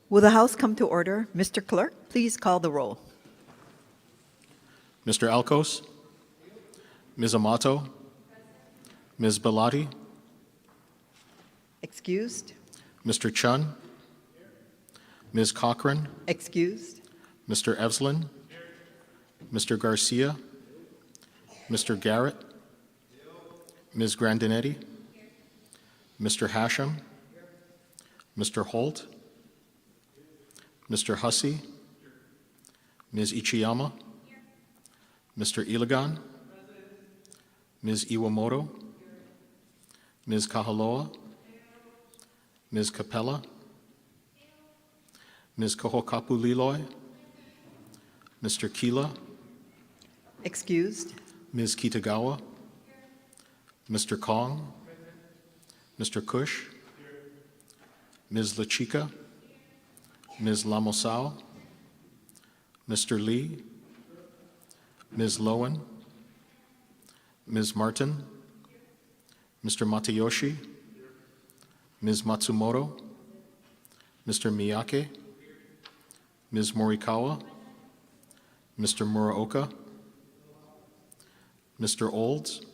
Will the House come to order? Mr. Clerk, please call the roll. Mr. Alcos, Ms. Amato, Ms. Bellotti, Excused? Mr. Chun, Ms. Cochran, Excused? Mr. Evslin, Mr. Garcia, Mr. Garrett, Ms. Grandinetti, Mr. Hashem, Mr. Holt, Mr. Hussey, Ms. Ichiyama, Mr. Iligan, Ms. Iwamoto, Ms. Kahaloa, Ms. Capella, Ms. Kohokapu Liloy, Mr. Kila, Excused? Ms. Kitagawa, Mr. Kong, Mr. Cush, Ms. Lachika, Ms. Lamosao, Mr. Lee, Ms. Lowen, Ms. Martin, Mr. Matayoshi, Ms. Matsumoto, Mr. Miyake, Ms. Morikawa, Mr. Muraoka, Mr. Olds,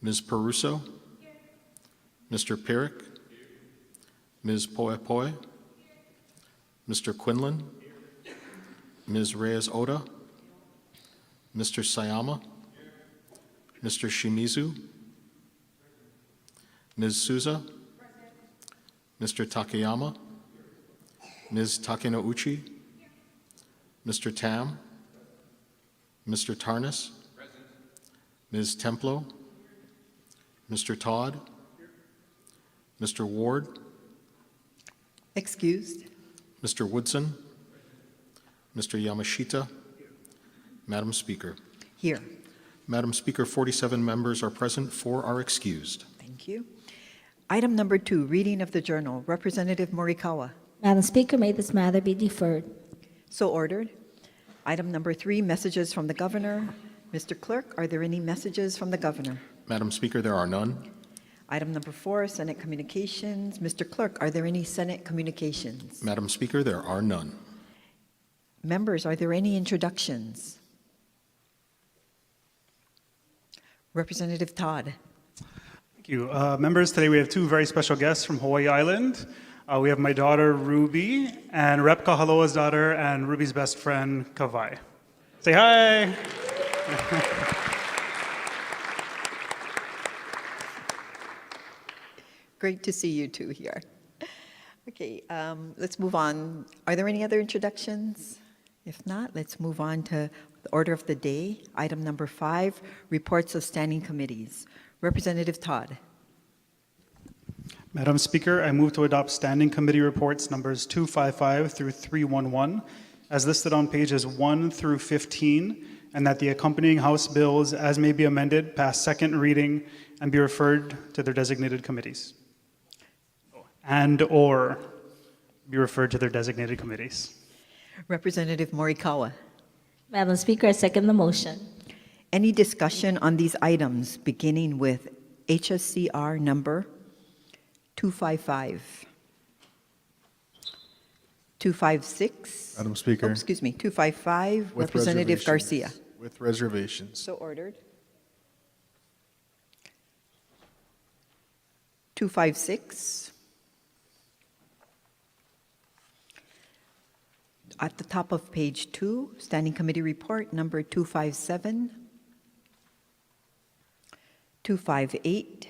Ms. Peruso, Mr. Pirrick, Ms. Poepoe, Mr. Quinlan, Ms. Reyes-Oda, Mr. Sayama, Mr. Shimizu, Ms. Souza, Mr. Takayama, Ms. Takenouchi, Mr. Tam, Mr. Tarnas, Ms. Templo, Mr. Todd, Mr. Ward, Excused? Mr. Woodson, Mr. Yamashita, Madam Speaker. Here. Madam Speaker, 47 members are present, 4 are excused. Thank you. Item number 2, reading of the journal. Representative Morikawa. Madam Speaker, may this matter be deferred. So ordered. Item number 3, messages from the governor. Mr. Clerk, are there any messages from the governor? Madam Speaker, there are none. Item number 4, Senate communications. Mr. Clerk, are there any Senate communications? Madam Speaker, there are none. Members, are there any introductions? Representative Todd. Thank you. Members, today we have 2 very special guests from Hawaii Island. We have my daughter, Ruby, and Rep Kahaloa's daughter, and Ruby's best friend, Kawai. Say hi. Great to see you two here. Okay, let's move on. Are there any other introductions? If not, let's move on to the order of the day. Item number 5, reports of standing committees. Representative Todd. Madam Speaker, I move to adopt standing committee reports numbers 255 through 311 as listed on pages 1 through 15, and that the accompanying House bills, as may be amended, pass second reading and be referred to their designated committees. And/or be referred to their designated committees. Representative Morikawa. Madam Speaker, I second the motion. Any discussion on these items beginning with HSCR number 255? 256? Madam Speaker. Oh, excuse me, 255, With Representative reservations. Garcia. With reservations. So ordered. 256. At the top of page 2, Standing Committee Report number 257, 258,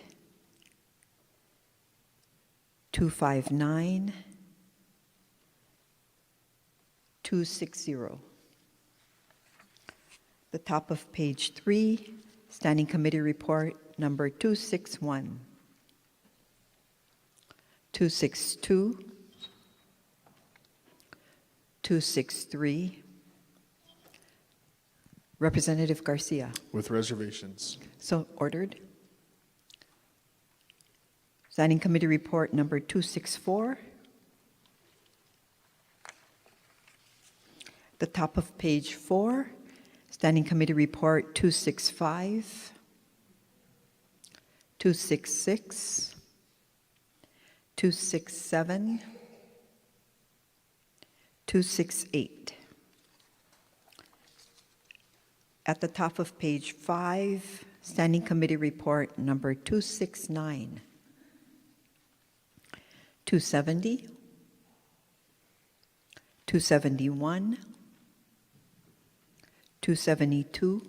259, 260. The top of page 3, Standing Committee Report number 261, 262, 263. Representative Garcia. With reservations. So ordered. Standing Committee Report number 264. The top of page 4, Standing Committee Report 265, 266, 267, 268. At the top of page 5, Standing Committee Report number 269. 270, 271, 272.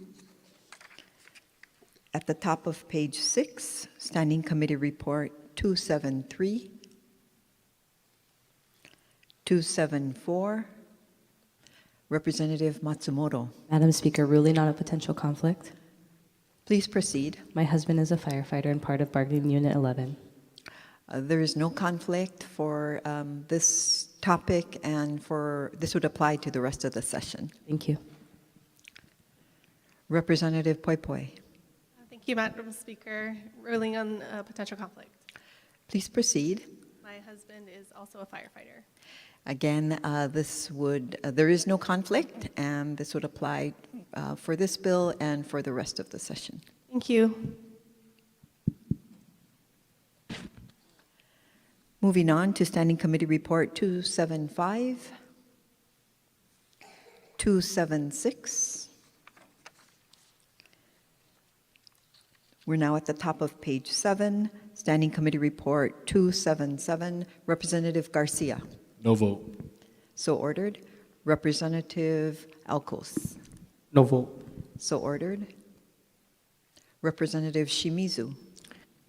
At the top of page 6, Standing Committee Report 273, 274. Representative Matsumoto, Madam Speaker, ruling on a potential conflict. please proceed. My husband is a firefighter and part of Bargaining Unit 11. There is no conflict for this topic, and this would apply to the rest of the session. Thank you. Representative Poi Poi, Thank you, Madam Speaker. Ruling on potential conflict. please proceed. My husband is also a firefighter. Again, there is no conflict, and this would apply for this bill and for the rest of the session. Thank you. Moving on to Standing Committee Report 275, 276. We're now at the top of page 7, Standing Committee Report 277, Representative Garcia. No vote. So ordered. Representative Alcos. No vote. So ordered. Representative Shimizu.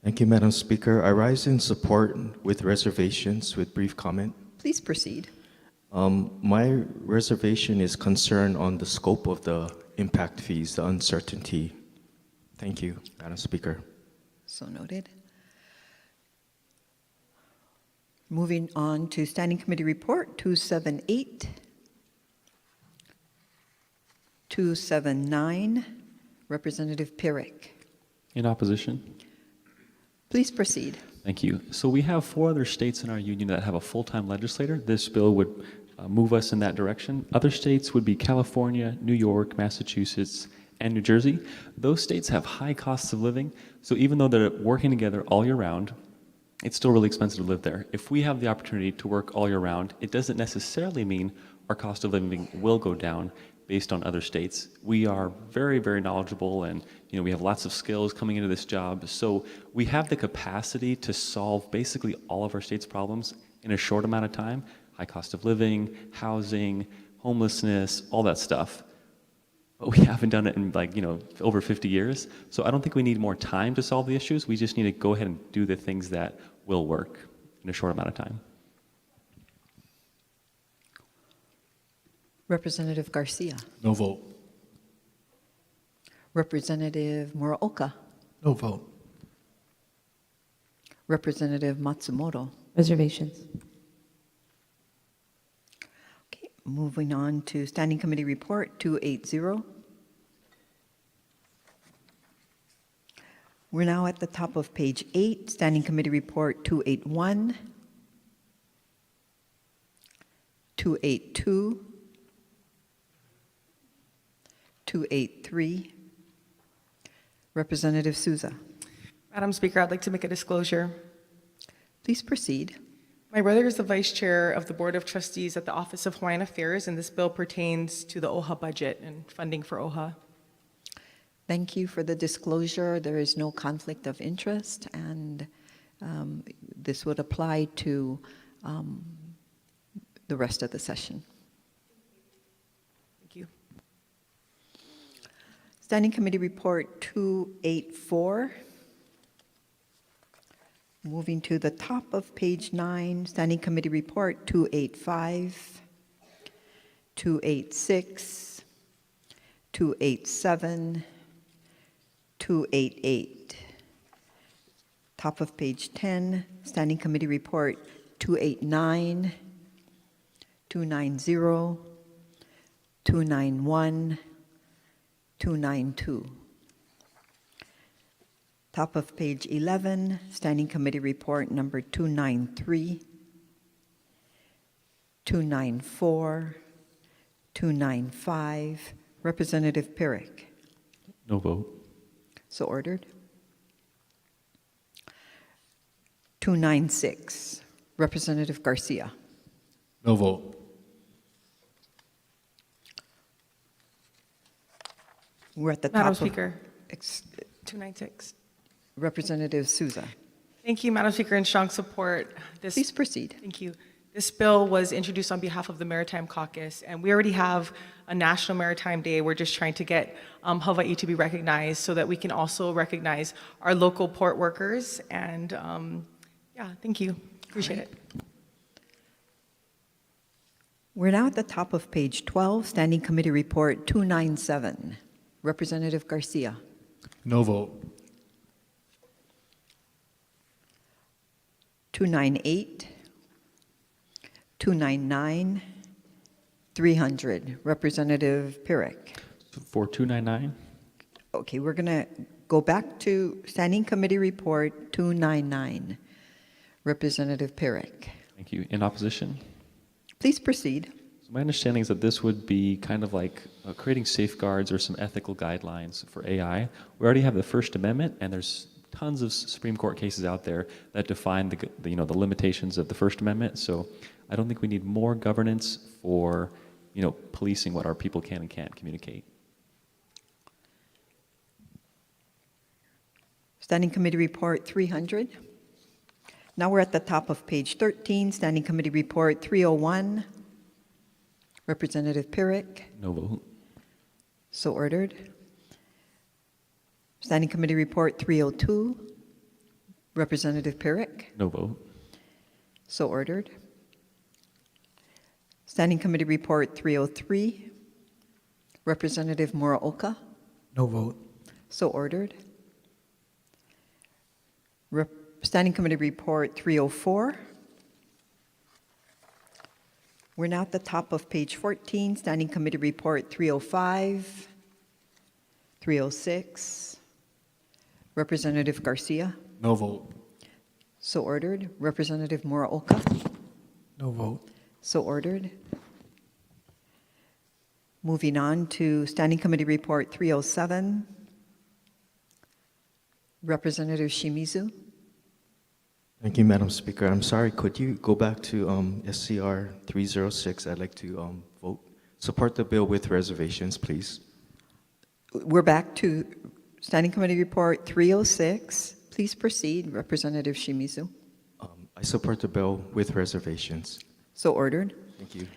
Thank you, Madam Speaker. I rise in support with reservations with brief comment. Please proceed. My reservation is concerned on the scope of the impact fees, the uncertainty. Thank you, Madam Speaker. So noted. Moving on to Standing Committee Report 278, 279, Representative Pirrick. In opposition. Please proceed. Thank you. So we have 4 other states in our union that have a full-time legislator. This bill would move us in that direction. Other states would be California, New York, Massachusetts, and New Jersey. Those states have high costs of living, so even though they're working together all year round, it's still really expensive to live there. If we have the opportunity to work all year round, it doesn't necessarily mean our cost of living will go down based on other states. We are very, very knowledgeable, and we have lots of skills coming into this job. So we have the capacity to solve basically all of our state's problems in a short amount of time. High cost of living, housing, homelessness, all that stuff. But we haven't done it in over 50 years. So I don't think we need more time to solve the issues. We just need to go ahead and do the things that will work in a short amount of time. Representative Garcia. No vote. Representative Muraoka. No vote. Representative Matsumoto. Reservations. Okay, moving on to Standing Committee Report 280. We're now at the top of page 8, Standing Committee Report 281, 282, 283. Representative Souza. Madam Speaker, I'd like to make a disclosure. Please proceed. My brother is the Vice Chair of the Board of Trustees at the Office of Hawaiian Affairs, and this bill pertains to the OHA budget and funding for OHA. Thank you for the disclosure. There is no conflict of interest, and this would apply to the rest of the session. Thank you. Standing Committee Report 284. Moving to the top of page 9, Standing Committee Report 285, 286, 287, 288. Top of page 10, Standing Committee Report 289, 290, 291, 292. Top of page 11, Standing Committee Report number 293, 294, 295. Representative Pirrick. No vote. So ordered. 296. Representative Garcia. No vote. We're at the top Madam of... Speaker, Ex- 296. Representative Souza. Thank you, Madam Speaker, in strong support. Please proceed. Thank you. This bill was introduced on behalf of the Maritime Caucus, and we already have a National Maritime Day. We're just trying to get Hawaii to be recognized so that we can also recognize our local port workers. And yeah, thank you. Appreciate it. We're now at the top of page 12, Standing Committee Report 297. Representative Garcia. No vote. 298, 299, 300. Representative Pirek. For 299, Okay, we're going to go back to Standing Committee Report 299. Representative Pirek. thank you. In opposition? Please proceed. So my understanding is that this would be kind of like creating safeguards or some ethical guidelines for AI. We already have the First Amendment, and there's tons of Supreme Court cases out there that define the limitations of the First Amendment. So I don't think we need more governance for policing what our people can and can't communicate. Standing Committee Report 300. Now we're at the top of page 13, Standing Committee Report 301. Representative Pirek. No vote. So ordered. Standing Committee Report 302. Representative Pirek. No vote. So ordered. Standing Committee Report 303. Representative Muraoka. No vote. So ordered. Standing Committee Report 304. We're now at the top of page 14, Standing Committee Report 305, 306. Representative Garcia. No vote. So ordered. Representative Muraoka. No vote. So ordered. Moving on to Standing Committee Report 307. Representative Shimizu. Thank you, Madam Speaker. I'm sorry, could you go back to SCR 306? I'd like to support the bill with reservations, please. We're back to Standing Committee Report 306. Please proceed, Representative Shimizu. I support the bill with reservations. So ordered. Thank you.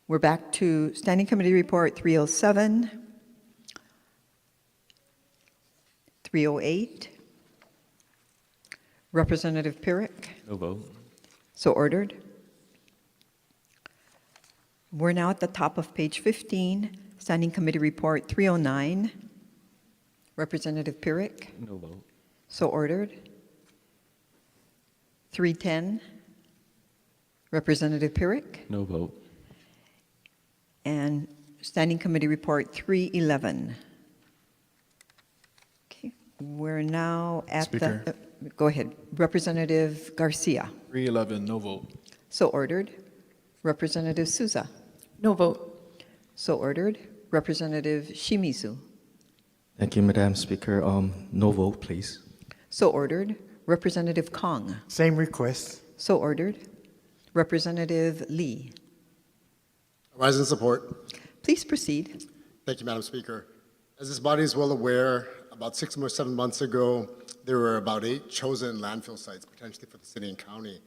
We're back to Standing Committee Report 307, 308. Representative Pirek. No vote. So ordered. We're now at the top of page 15, Standing Committee Report 309. Representative Pirek. No vote. So ordered. 310. Representative Pirek. No vote. And Standing Committee Report 311. Okay, we're now at Speaker. the... go ahead. Representative Garcia. 311, no vote. So ordered. Representative Souza. No vote. So ordered. Representative Shimizu. Thank you, Madam Speaker. No vote, please. So ordered. Representative Kong. Same request. So ordered. Representative Lee. Rise in support. Please proceed. Thank you, Madam Speaker. As this body is well aware, about 6 or 7 months ago, there were about 8 chosen landfill sites potentially for the city and county.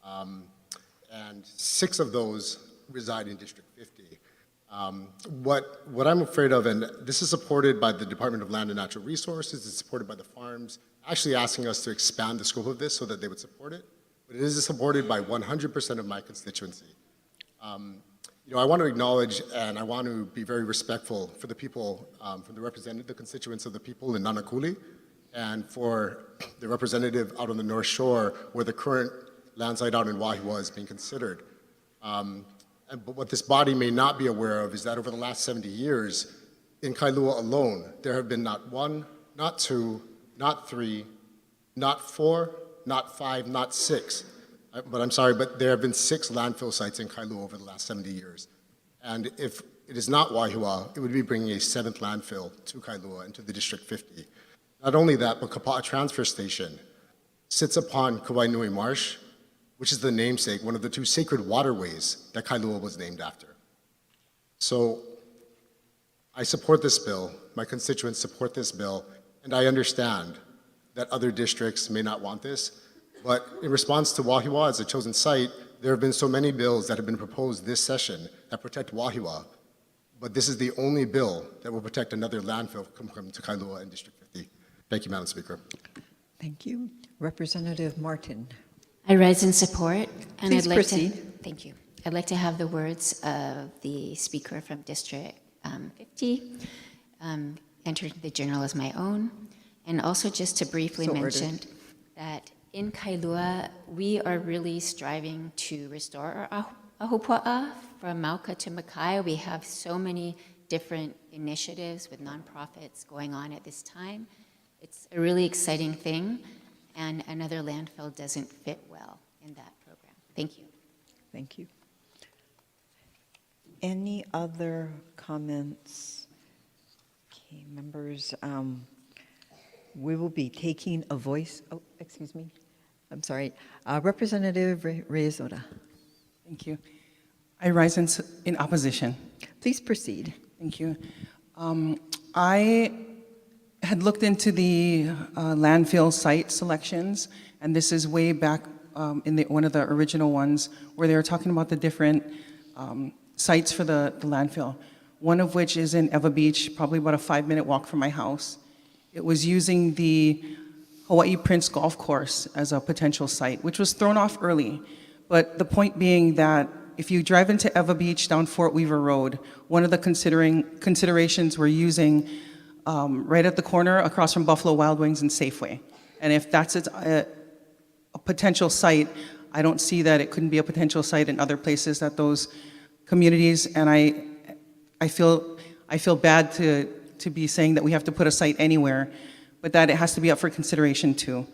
And 6 of those reside in District 50. What I'm afraid of, and this is supported by the Department of Land and Natural Resources, it's supported by the farms, actually asking us to expand the scope of this so that they would support it. But it is supported by 100% of my constituency. I want to acknowledge and I want to be very respectful for the people, for the constituents of the people in Nanakuli, and for the representative out on the North Shore where the current land site out in Wahiawa is being considered. But what this body may not be aware of is that over the last 70 years, in Kailua alone, there have been not 1, not 2, not 3, not 4, not 5, not 6. But I'm sorry, but there have been 6 landfill sites in Kailua over the last 70 years. And if it is not Wahiawa, it would be bringing a 7th landfill to Kailua into the District 50. Not only that, but Kapa'a Transfer Station sits upon Kawainui Marsh, which is the namesake, one of the 2 sacred waterways that Kailua was named after. So I support this bill, my constituents support this bill, and I understand that other districts may not want this, but in response to Wahiwa as a chosen site, there have been so many bills that have been proposed this session that protect Wahiwa, but this is the only bill that will protect another landfill coming to Kailua and District 50. Thank you, Madam Speaker. Thank you. Representative Martin. I rise in support, and Please I'd like proceed. to thank you. I'd like to have the words of the speaker from District 50 entered into the journal as my own, and also just to briefly So ordered. mention that in Kailua, we are really striving to restore our ahupua'a from Mauka to Makai. We have so many different initiatives with nonprofits going on at this time. It's a really exciting thing, and another landfill doesn't fit well in that program. Thank you. Thank you. Any other comments? Okay, members, we will be taking a voice. Oh, excuse me. I'm sorry. Representative Reyes-Ora. Thank you. I rise in opposition. Please proceed. Thank you. I had looked into the landfill site selections, and this is way back in one of the original ones where they were talking about the different sites for the landfill, one of which is in Eva Beach, probably about a 5-minute walk from my house. It was using the Hawaii Prince Golf Course as a potential site, which was thrown off early. But the point being that if you drive into Eva Beach down Fort Weaver Road, one of the considerations we're using right at the corner across from Buffalo Wild Wings and Safeway. And if that's a potential site, I don't see that it couldn't be a potential site in other places that those communities, and I feel bad to be saying that we have to put a site anywhere, but that it has to be up for consideration too.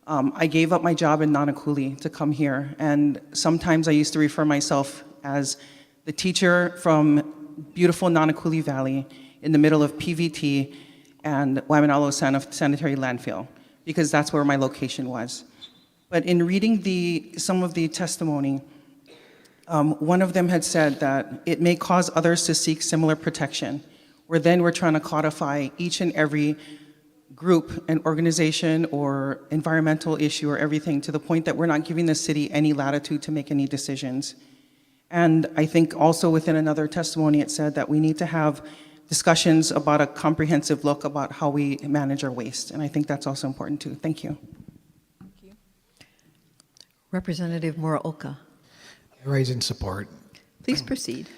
I gave up my job in Nanakuli to come here, and sometimes I used to refer myself as the teacher from beautiful Nanakuli Valley in the middle of PVT and Waimanalo Sanitary Landfill, because that's where my location was. But in reading some of the testimony, one of them had said that it may cause others to seek similar protection, where then we're trying to codify each and every group and organization or environmental issue or everything to the point that we're not giving the city any latitude to make any decisions. And I think also within another testimony it said that we need to have discussions about a comprehensive look about how we manage our waste. And I think that's also important too. Thank you. Thank you. Representative Muraoka. I rise in support. Please proceed.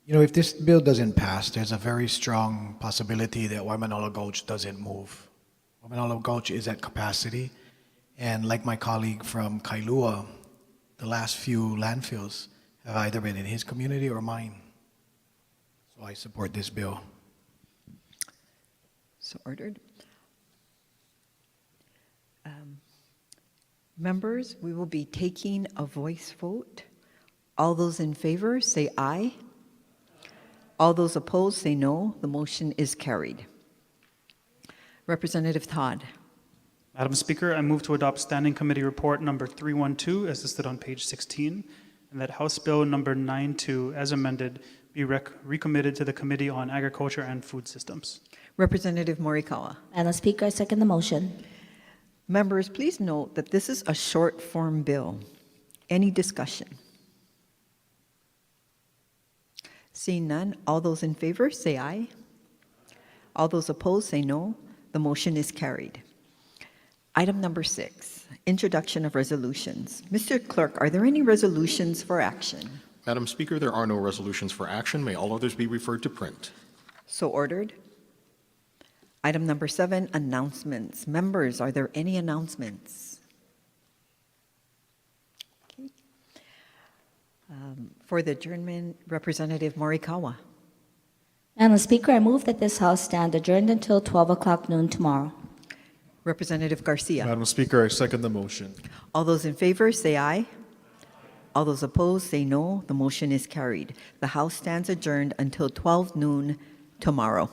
You know, if this bill doesn't pass, there's a very strong possibility that Waimanalo Gulch doesn't move. Waimanalo Gulch is at capacity, and like my colleague from Kailua, the last few landfills have either been in his community or mine. So I support this bill. So ordered. Members, we will be taking a voice vote. All those in favor, say aye. All those opposed, say no. The motion is carried. Representative Todd. Madam Speaker, I move to adopt Standing Committee Report number 312 as listed on page 16, and that House Bill number 92 as amended be recommitted to the Committee on Agriculture and Food Systems. Representative Morikawa. Madam Speaker, I second the motion. Members, please note that this is a short form bill. Any discussion? Seeing none, all those in favor say aye. All those opposed say no. The motion is carried. Item number 6, introduction of resolutions. Mr. Clerk, are there any resolutions for action? Madam Speaker, there are no resolutions for action. May all others be referred to print. So ordered. Item number 7, announcements. Members, are there any announcements? Okay. For the adjournment, Representative Morikawa. Madam Speaker, I move that this House stand adjourned until 12 o'clock noon tomorrow. Representative Garcia. Madam Speaker, I second the motion. All those in favor say aye. All those opposed say no. The motion is carried. The House stands adjourned until 12 noon tomorrow.